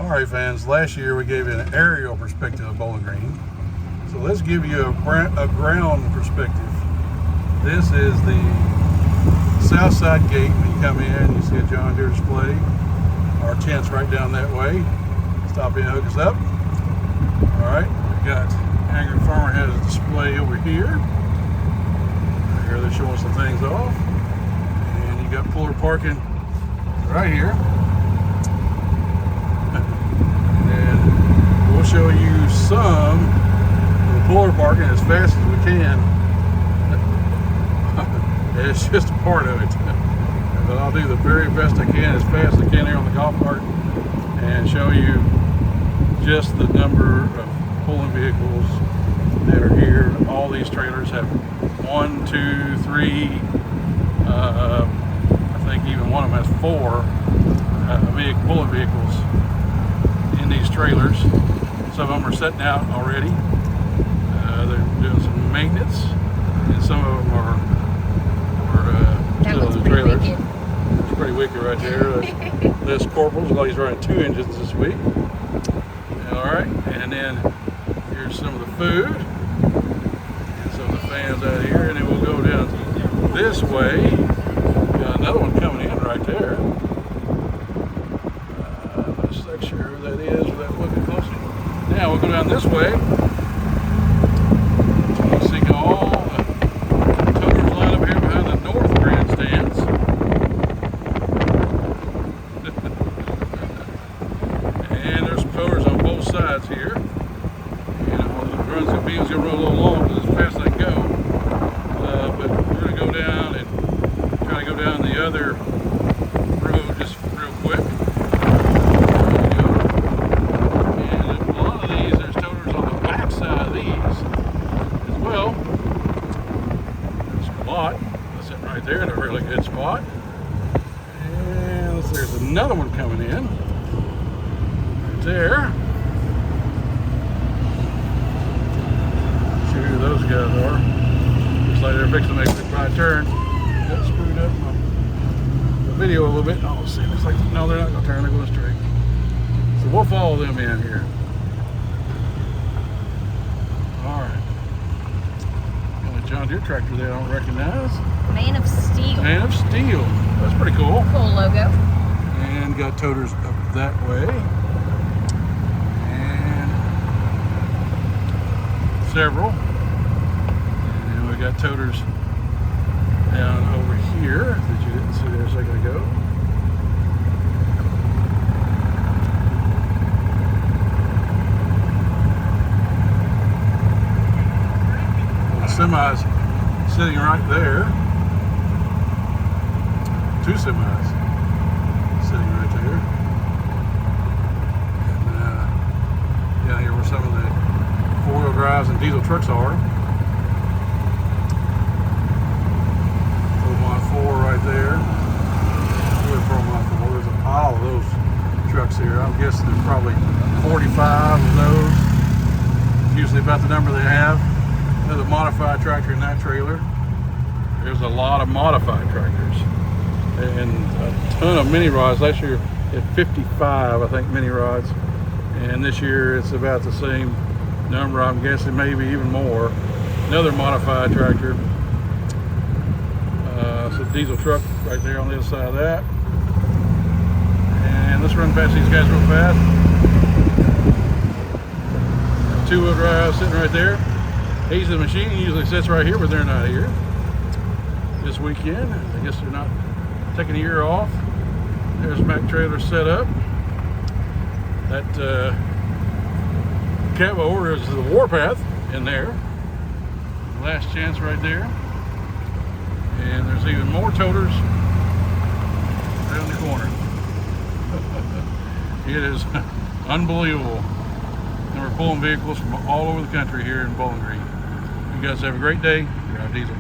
Alright fans, last year we gave you an aerial perspective of Bowling Green. So let's give you a ground perspective. This is the south side gate. When you come in, you see a John Deere display. Our tent's right down that way. Stop in, hook us up. Alright, we got Angry Farmer has a display over here. Here they're showing some things off. And you got Fuller parking right here. And we'll show you some of the Fuller parking as fast as we can. It's just a part of it. But I'll do the very best I can, as fast as I can here on the golf cart, and show you just the number of pulling vehicles that are here. All these trailers have 1, 2, 3, I think even one of them has 4 pulling vehicles in these trailers. Some of them are setting out already. They're doing some maintenance, and some of them are still in the trailers. It's pretty wicked right there. This Corporals, well, he's running 2 engines this week. Alright, and then here's some of the food and some of the fans out here, and then we'll go down this way. Got another one coming in right there. Let's make sure who that is without looking closer. Now we'll go down this way. You see all the toters line up here behind the north grandstands. And there's toters on both sides here. You know, the runs and beams gonna run a little long because as fast as they go. But we're gonna go down and try to go down the other road just real quick. And a lot of these, there's toters on the back side of these as well. There's a lot. That's sitting right there in a really good spot. And there's another one coming in. There. See who those guys are. Looks like they're fixing to make a right turn. Got screwed up the video a little bit. Oh, see, looks like no, they're not going to turn. They're going straight. So we'll follow them in here. All right. Got a John Deere tractor there I don't recognize. Man of Steel. Man of Steel. That's pretty cool. Cool logo. And got toters up that way. Several, and we got toters down over here that you didn't see there a second ago. The semi's sitting right there. 2 semis sitting right there. And down here where some of the 4-wheel drives and diesel trucks are. 4x4 right there. Another 4x4. There's a pile of those trucks here. I'm guessing there's probably 45 of those. It's usually about the number they have. Another modified tractor in that trailer. There's a lot of modified tractors. And a ton of mini rods. Last year at 55, I think, mini rods. And this year it's about the same number, I'm guessing maybe even more. Another modified tractor. It's a diesel truck right there on the other side of that. And let's run past these guys real fast. 2-wheel drive sitting right there. He's the machine. He usually sits right here, but they're not here this weekend. I guess they're not taking a year off. There's Mac trailer set up. That Catwa is the Warpath in there. Last Chance right there. And there's even more toters around the corner. It is unbelievable. And we're pulling vehicles from all over the country here in Bowling Green. You guys have a great day. Drive Diesel.